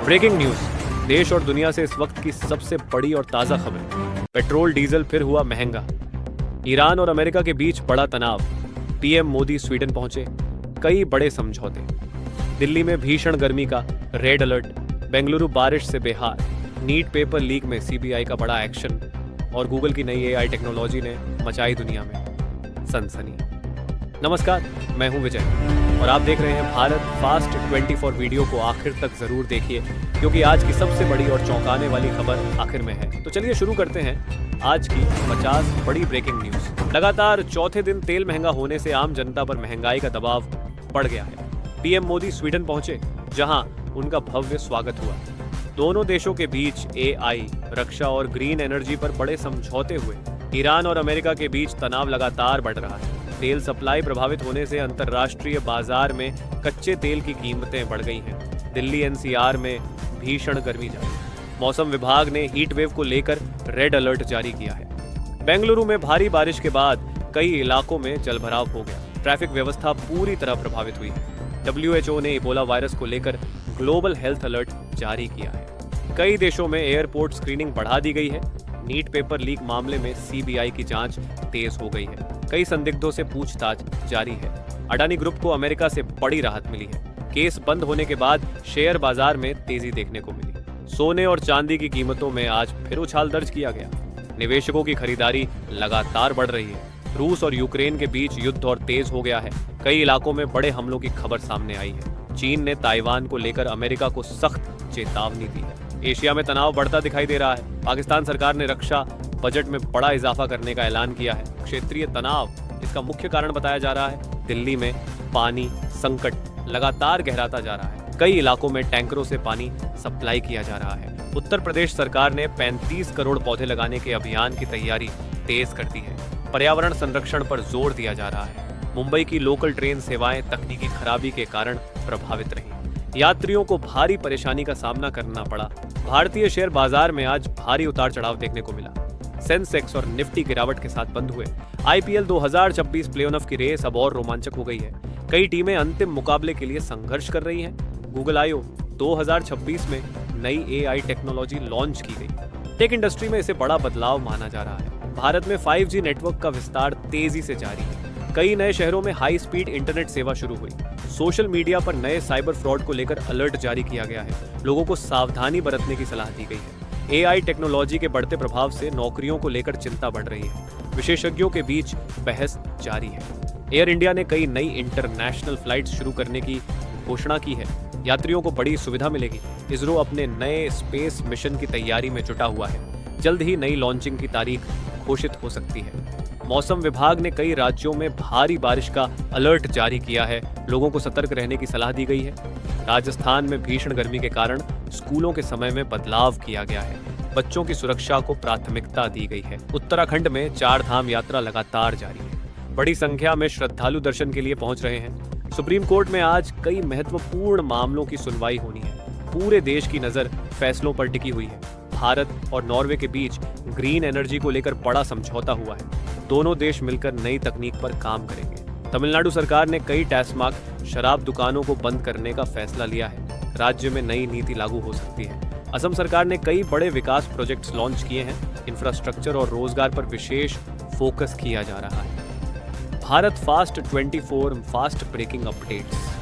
Breaking news, देश और दुनिया से इस वक्त की सबसे बड़ी और ताजा खबर। पेट्रोल डीजल फिर हुआ महंगा। ईरान और अमेरिका के बीच बड़ा तनाव। पीएम मोदी स्वीडन पहुंचे। कई बड़े समझौते। दिल्ली में भीषण गर्मी का रेड अलर्ट। बेंगलुरु बारिश से बेहाल। नीट पेपर लीक में सीबीआई का बड़ा एक्शन। और गूगल की नई एआई टेक्नोलॉजी ने मचाई दुनिया में सनसनी। नमस्कार, मैं हूं विजय और आप देख रहे हैं भारत फास्ट 24 वीडियो को आखिर तक जरूर देखिए, क्योंकि आज की सबसे बड़ी और चौंकाने वाली खबर आखिर में है। तो चलिए शुरू करते हैं आज की 50 बड़ी ब्रेकिंग न्यूज। लगातार चौथे दिन तेल महंगा होने से आम जनता पर महंगाई का दबाव बढ़ गया है। पीएम मोदी स्वीडन पहुंचे, जहां उनका भव्य स्वागत हुआ। दोनों देशों के बीच एआई, रक्षा और ग्रीन एनर्जी पर बड़े समझौते हुए। ईरान और अमेरिका के बीच तनाव लगातार बढ़ रहा है। तेल सप्लाई प्रभावित होने से अंतर्राष्ट्रीय बाजार में कच्चे तेल की कीमतें बढ़ गई हैं। दिल्ली एनसीआर में भीषण गर्मी जारी। मौसम विभाग ने हीट वेव को लेकर रेड अलर्ट जारी किया है। बेंगलुरु में भारी बारिश के बाद कई इलाकों में जलभराव हो गया। ट्रैफिक व्यवस्था पूरी तरह प्रभावित हुई है। WHO ने इबोला वायरस को लेकर ग्लोबल हेल्थ अलर्ट जारी किया है। कई देशों में एयरपोर्ट स्क्रीनिंग बढ़ा दी गई है। नीट पेपर लीक मामले में सीबीआई की जांच तेज हो गई है। कई संदिग्धों से पूछताछ जारी है। अडानी ग्रुप को अमेरिका से बड़ी राहत मिली है। केस बंद होने के बाद शेयर बाजार में तेजी देखने को मिली। सोने और चांदी की कीमतों में आज फिर उछाल दर्ज किया गया। निवेशकों की खरीदारी लगातार बढ़ रही है। रूस और यूक्रेन के बीच युद्ध और तेज हो गया है। कई इलाकों में बड़े हमलों की खबर सामने आई है। चीन ने ताइवान को लेकर अमेरिका को सख्त चेतावनी दी है। एशिया में तनाव बढ़ता दिखाई दे रहा है। पाकिस्तान सरकार ने रक्षा बजट में बड़ा इजाफा करने का ऐलान किया है। क्षेत्रीय तनाव इसका मुख्य कारण बताया जा रहा है। दिल्ली में पानी संकट लगातार गहराता जा रहा है। कई इलाकों में टैंकरों से पानी सप्लाई किया जा रहा है। उत्तर प्रदेश सरकार ने 35 करोड़ पौधे लगाने के अभियान की तैयारी तेज कर दी है। पर्यावरण संरक्षण पर जोर दिया जा रहा है। मुंबई की लोकल ट्रेन सेवाएं तकनीकी खराबी के कारण प्रभावित रही। यात्रियों को भारी परेशानी का सामना करना पड़ा। भारतीय शेयर बाजार में आज भारी उतार चढ़ाव देखने को मिला। सेंसेक्स और निफ्टी गिरावट के साथ बंद हुए। आईपीएल 2026 प्लेऑफ की रेस अब और रोमांचक हो गई है। कई टीमें अंतिम मुकाबले के लिए संघर्ष कर रही हैं। गूगल आईओ 2026 में नई एआई टेक्नोलॉजी लॉन्च की गई। टेक इंडस्ट्री में इसे बड़ा बदलाव माना जा रहा है। भारत में 5G नेटवर्क का विस्तार तेजी से जारी है। कई नए शहरों में हाई स्पीड इंटरनेट सेवा शुरू हुई। सोशल मीडिया पर नए साइबर फ्रॉड को लेकर अलर्ट जारी किया गया है। लोगों को सावधानी बरतने की सलाह दी गई है। एआई टेक्नोलॉजी के बढ़ते प्रभाव से नौकरियों को लेकर चिंता बढ़ रही है। विशेषज्ञों के बीच बहस जारी है। एयर इंडिया ने कई नई इंटरनेशनल फ्लाइट्स शुरू करने की घोषणा की है। यात्रियों को बड़ी सुविधा मिलेगी। इसरो अपने नए स्पेस मिशन की तैयारी में जुटा हुआ है। जल्द ही नई लॉन्चिंग की तारीख घोषित हो सकती है। मौसम विभाग ने कई राज्यों में भारी बारिश का अलर्ट जारी किया है। लोगों को सतर्क रहने की सलाह दी गई है। राजस्थान में भीषण गर्मी के कारण स्कूलों के समय में बदलाव किया गया है। बच्चों की सुरक्षा को प्राथमिकता दी गई है। उत्तराखंड में 4 धाम यात्रा लगातार जारी है। बड़ी संख्या में श्रद्धालु दर्शन के लिए पहुंच रहे हैं। सुप्रीम कोर्ट में आज कई महत्वपूर्ण मामलों की सुनवाई होनी है। पूरे देश की नजर फैसलों पर टिकी हुई है। भारत और नॉर्वे के बीच ग्रीन एनर्जी को लेकर बड़ा समझौता हुआ है। दोनों देश मिलकर नई तकनीक पर काम करेंगे। तमिलनाडु सरकार ने कई टैक्स शराब दुकानों को बंद करने का फैसला लिया है। राज्य में नई नीति लागू हो सकती है। असम सरकार ने कई बड़े विकास प्रोजेक्ट्स लॉन्च किए हैं। इंफ्रास्ट्रक्चर और रोजगार पर विशेष फोकस किया जा रहा है। Bharat fast 24 fast breaking updates.